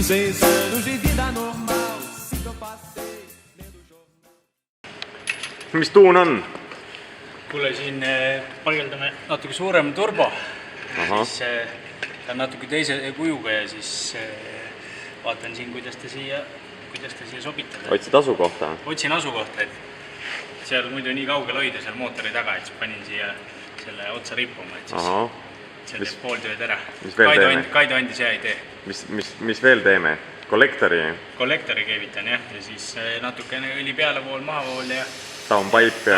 6 anos de vida normal se eu passei lendo jornal. Mis tuun on? Kuule, siin paigaldame natuke suurem turbo. Siis ta on natuke teise kujuga ja siis vaatan siin, kuidas ta siia sobitada. Otsid asukohta? Otsin asukohta, et seal muidu nii kaugel hoida seal mootori taga, et siis panin siia selle otsa rippuma, et siis see teeb pooltööd ära. Kaido andis hea idee. Mis veel teeme? Kollektori keevitan jah, ja siis natukene õli pealevool, mahavool ja downpipe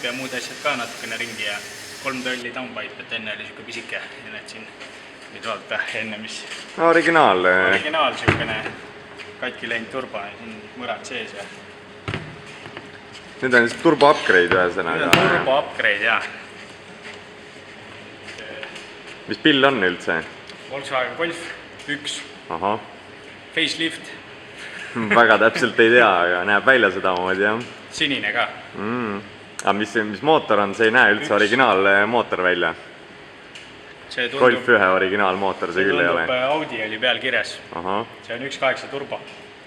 ja muud asjad ka natukene ringi ja 3 tolli downpipe, et enne oli siuke pisike ja need siin nüüd vaata enne, mis originaal siukene katki läinud turbo, siin mõrad sees ja need on siis turbo upgrade ühesõnaga. Turbo upgrade, jah. Mis pill on üldse? Volkswagen Golf 1. Facelift. Väga täpselt ei tea, aga näeb välja seda moodi, jah. Sinine ka. Aga mis mootor on, see ei näe üldse originaalmootor välja? Golf 1 originaalmootor, see küll ei ole. Audi oli peal kirjas. See on 1.8 turbo.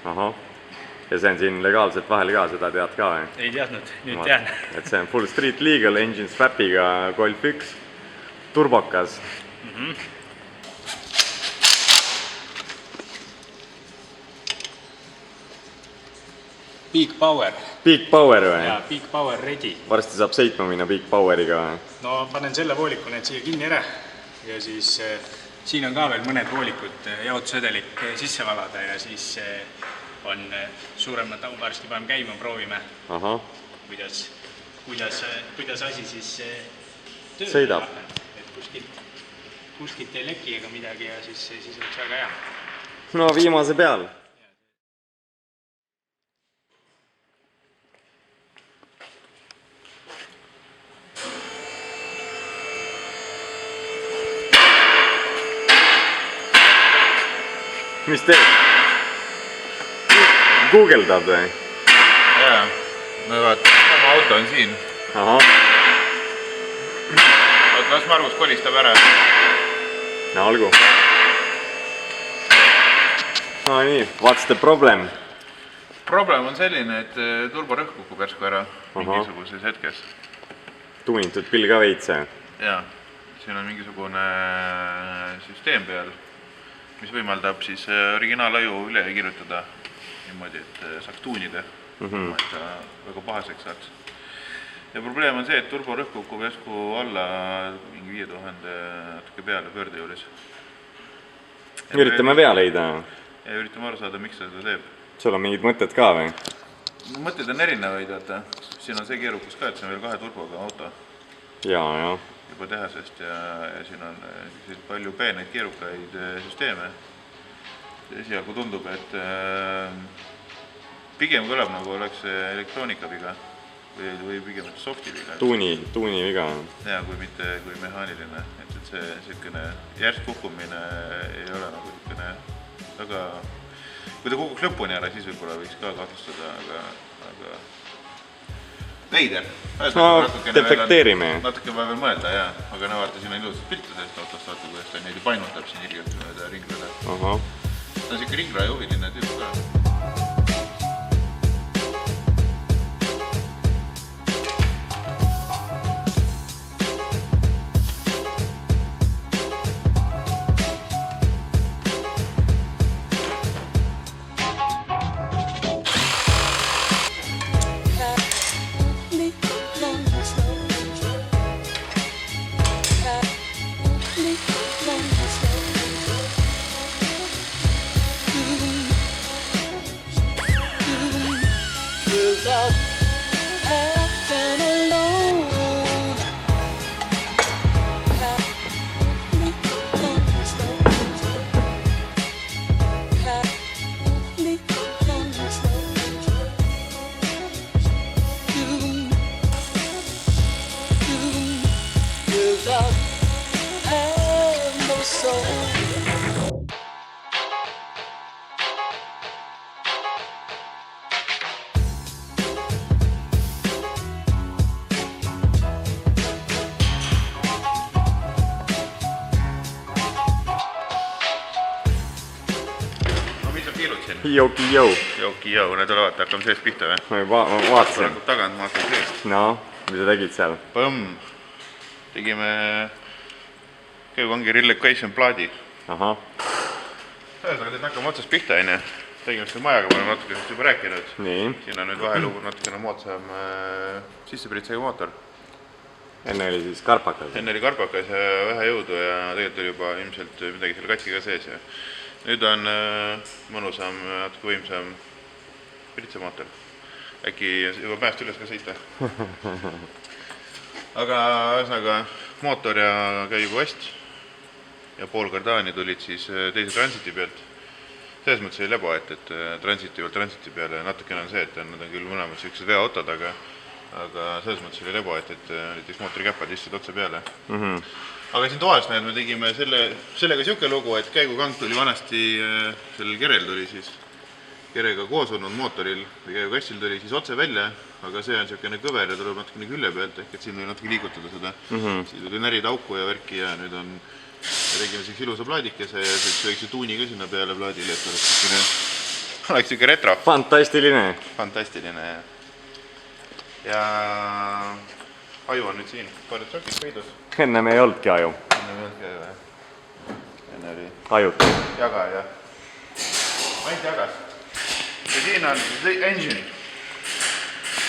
Ja see on siin legaalselt vahel ka, seda tead ka või? Ei teadnud, nüüd tean. Et see on full street legal, engine swapiga Golf 1, turbokas. Big Power. Big Power või? Jaa, Big Power ready. Varsti saab sõitma minna Big Poweriga või? No panen selle vooliku need siia kinni ära ja siis siin on ka veel mõned voolikud jaotusvedelik sisse valada ja siis on suuremad varsti paneme käima, proovime, kuidas asi siis tööle sõidab. Et kuskilt ei leki ega midagi ja siis oleks väga hea. No viimase peal. Mis teed? Google'dad või? Jaa, no vaat, sama auto on siin. Las Margus kolistab ära. No olgu. No nii, what's the problem? Problem on selline, et turborõhk kukub järsku ära mingisuguses hetkes. Tuunitud pill ka veitse? Jaa, siin on mingisugune süsteem peal, mis võimaldab siis originaalaju üle kirjutada niimoodi, et saaks tuunida, et ta väga pahaseks saaks. Ja probleem on see, et turborõhk kukub järsku alla mingi 5000 natuke peale pöörde juures. Üritame vea leida. Ja üritame aru saada, miks ta seda teeb. Sul on mingid mõtted ka või? Mõtted on erinevaid, vaata. Siin on see keerukus ka, et see on veel 2 turboga auto. Jaa. Juba tehasest ja siin on palju peeneid keerukaid süsteeme. Esialgu tundub, et pigem kõlab nagu oleks elektroonikaviga või pigem softi viga. Tuuni viga. Jaa, kui mitte kui mehaaniline. Et see selline järsk kukkumine ei ole nagu selline väga... Kui ta kukuks lõpuni ära, siis võib-olla võiks ka kahtlustada, aga veider. No, defekteerime. Natuke vaja veel mõelda, jah. Aga vaata, siin on ilusad piltu sellest autost, vaata, kuidas ta neid painutab siin ilgelt mööda ringlale. Ta on siuke ringraja huviline tüüp ka. kiilud siin. Joki-jou. Joki-jou, need olevat, hakkame seest pihta või? Ma vaatasin. Tagant ma hakkan seest. No, mida tegid seal? Põmm. Tegime käigukangi relocation plaadi. Ahah. Ühesõnaga, teed hakkame otsast pihta, enne. Tegime seda majaga, ma olen natuke sellest juba rääkinud. Nii. Siin on nüüd vahelugu natukene moodsam sissepritsega mootor. Enne oli siis karpakas. Enne oli karpakas ja vähe jõudu ja tegelikult oli juba ilmselt midagi selle katkiga sees. Ja nüüd on mõnusam, natuke võimsam pritsemootor. Äkki juba pääst üles ka sõita. Aga ühesõnaga mootor ja käiguvast ja pool kardaani tulid siis teise transiti pealt. Selles mõttes oli lebo, et transiti peale natukene on see, et nad on küll mõlemad sellised veoautod, aga selles mõttes oli lebo, et näiteks mootorikäppad istusid otsa peale. Aga siin toas me tegime sellega siuke lugu, et käigukang tuli vanasti, sellel kerel tuli siis kerega koos olnud mootoril või käigukastil tuli siis otse välja, aga see on siukene kõver ja tuleb natukene külje pealt, ehk et siin või natuke liigutada seda. Siin tuli närida auku ja värki ja nüüd on tegime siuks ilusa plaadikese ja väikse tuuni ka sinna peale plaadile, et oleks siuke retro. Fantastiline. Fantastiline, ja aju on nüüd siin, paljud sokid peidus. Enne me ei olnudki aju. Enne oli Ajut. jaga, jah. Ainult jagas. Ja siin on engine.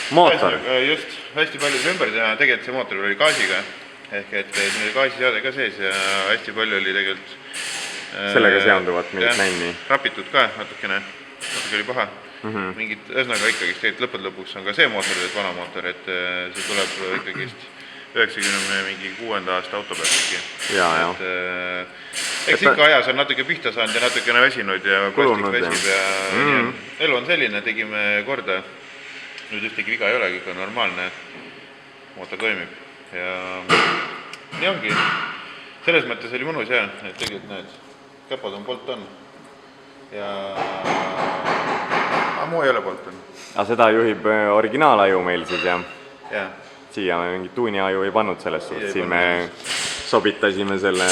Mootor. Just, hästi palju see ümber teha, tegelikult see mootor oli gaasiga. Ehk et siin oli gaasiseade ka sees ja hästi palju oli tegelikult sellega seonduvat mingit nänni. Rapitud ka natuke oli paha. Mingid, ühesõnaga ikkagist tegelikult lõpud lõpuks on ka see mootor, et vana mootor, et see tuleb ikkagist 96. aasta auto pealt ikki. Eks ikka ajas on natuke pihta saanud ja natukene väsinud ja plastik väsib ja elu on selline, tegime korda. Nüüd ühtegi viga ei ole, kõik on normaalne, mootor toimib. Ja nii ongi. Selles mõttes oli mõnus jah, et tegelikult need käpad on Bolton ja muu ei ole Bolton. Aga seda juhib originaalaju meil siis jah? Jah. Siia me mingit tuuniaju ei pannud selles suhtes, siin me sobitasime selle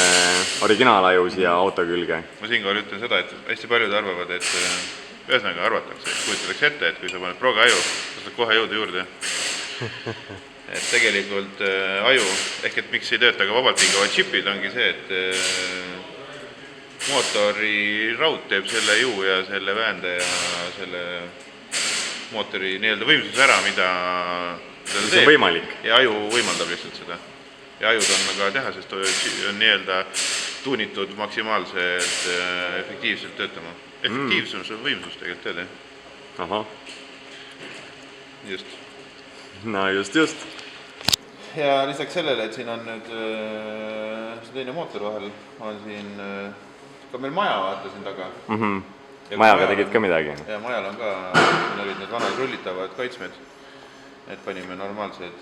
originaalaju siia auto külge. Ma siinkohal ütlen seda, et hästi paljud arvavad, et ühesõnaga arvatakse, et kujutatakse ette, et kui sa paned proga aju, sa saad kohe jõuda juurde. Et tegelikult aju, ehk et miks ei tööta ka vabalt hingavad chipid, ongi see, et mootori raud teeb selle juu ja selle väände ja selle mootori nii-öelda võimsus ära, mida ta teeb. Võimalik. Ja aju võimaldab lihtsalt seda. Ja ajud on aga tehasest on nii-öelda tuunitud maksimaalselt efektiivselt töötama. Efektiivsus on võimsus tegelikult tööd, jah? Ahah. Just. No just. Ja lisaks sellele, et siin on nüüd see teine mootor vahel, on siin ka meil maja vaata siin taga. Majaga tegid ka midagi? Ja majal on ka, siin olid need vanad rullitavad kaitsmed, et panime normaalsed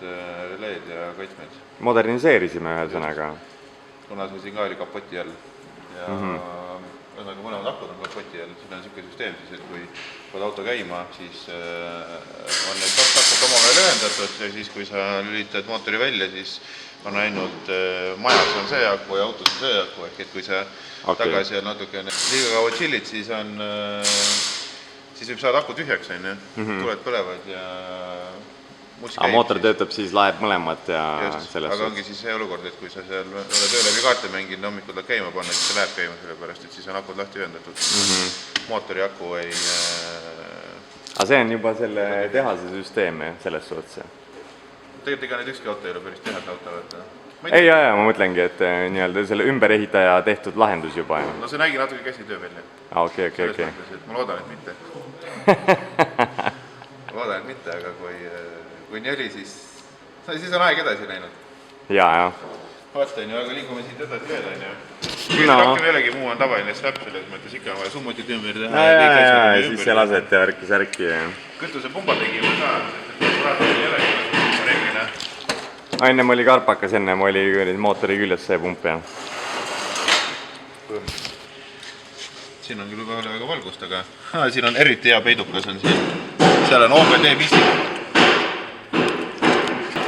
releed ja kaitsmed. Moderniseerisime ühe sõnaga. Kuna see siin ka oli kapoti all ja ühesõnaga mõlemad akud on kapoti all, siin on niisugune süsteem siis, et kui pead auto käima, siis on need kaks akut omavahel ühendatud ja siis kui sa lülitad mootori välja, siis on ainult majas on see aku ja autos on see aku, ehk et kui sa tagasi on natuke liiga kaua chillid, siis võib saada aku tühjaks, tuled põlevad ja Aga mootor töötab siis, laeb mõlemad ja just, selles aga ongi siis see olukord, et kui sa seal oled öö läbi kaarte mänginud, hommikul tahad käima panna, siis see läheb käima selle pärast, et siis on akud lahti ühendatud. Mootori aku ei... Aga see on juba selle tehase süsteem selles suhtes? Tegelikult ega need ükski auto ei ole päris tehase auto. Ei, ma mõtlengi, et nii-öelda selle ümberehitaja tehtud lahendus juba. No see nägi natuke käsitöö välja. Okei. Ma loodan, et mitte. Loodan, et mitte, aga kui nii oli, siis on aeg edasi läinud. Jaa. Vaata, aga liigume siit edasi veel, on ju. Rohkem jällegi muu on tavaline snap, selles mõttes ikka on vaja summutit ümber teha. Ja siis see lasete värki. Kütusepumba tegime ka, sest praegu ei ole reeglina. Ennem oli karpakas, ennem oli mootori küljes see pump, jah. Siin on küll väga valgust, aga siin on eriti hea peidukas on siin. Seal on OBD pistik.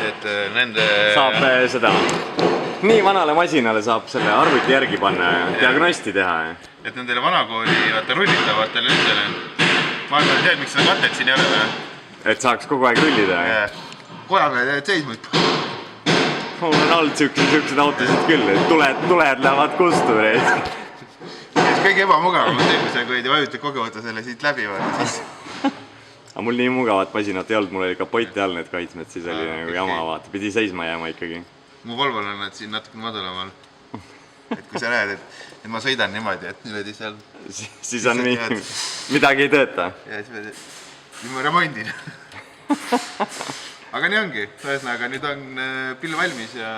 Et nende... Saab seda nii vanale masinale saab selle arvuti järgi panna ja diagnosti teha. Et nendele vanakooli vaata rullitavatele nendele. Ma arvan, tead, miks seda katet siin ei ole või? Et saaks kogu aeg rullida. Koja peal jääd seisma. Mul on olnud siuksed autosid küll, et tuled lähevad kustu. Kõige ebamugavam on see, kui sa vajutad kogu võtta selle siit läbi vaata siis. Aga mul nii mugavat masinat ei olnud, mul oli kapotti all need kaitsmed, siis oli nagu jama vaata, pidi seisma jääma ikkagi. Mu Volvol on nad siin natuke madalamal. Et kui sa näed, et ma sõidan niimoodi, et niimoodi seal... Siis on midagi ei tööta. Ja siis ma remondin. Aga nii ongi, ühesõnaga nüüd on pill valmis ja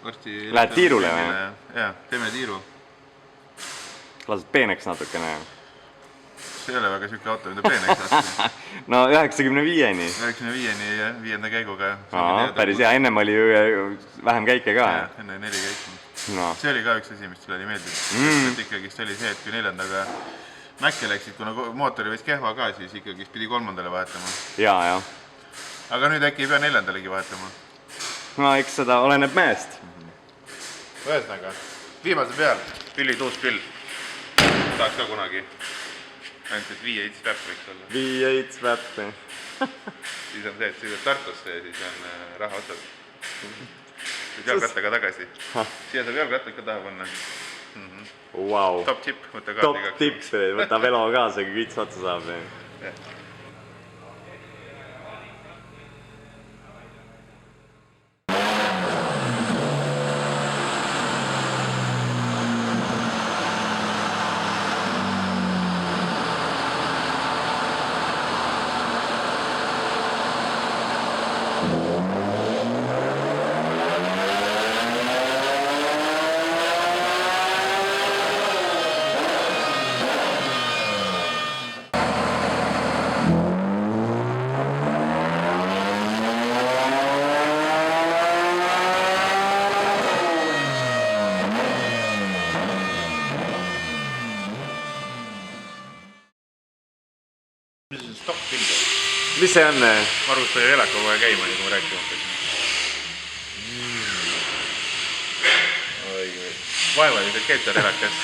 varsti... Lähed tiirule või? Jaa, teeme tiiru. Lased peeneks natukene. See ei ole väga siuke auto, mida peeneks lased. No 95-ni. 95-ni ja 5. käiguga. Päris hea, ennem oli vähem käike ka. Enne 4 käiku. See oli ka üks asi, mis sulle oli meeldib. Et ikkagist oli see, et kui 4-ndaga Mäkke läksid, kuna mootori võis kehva ka, siis ikkagist pidi 3-ndale vahetama. Jaa. Aga nüüd äkki ei pea 4-ndalegi vahetama. No eks seda oleneb meest. Ühesõnaga, viimase peal, pillid uus pill. Tahaks ka kunagi. Ainult, et V8 Swap võiks olla. V8 Swap. Siis on see, et sõidad Tartusse ja siis on raha otsas. Siis jalgrattaga tagasi. Siia saab jalgrattad ka taha panna. Wow. Top tip, võtta kaardi kaks. Top tips, võta velo kaasa, kui kits otsa saab. Mis see on? Ma arvan, et ta ei elaka kogu aeg käima, nii kui ma rääkima hakkasin. Vaevaliselt käib tal elakas.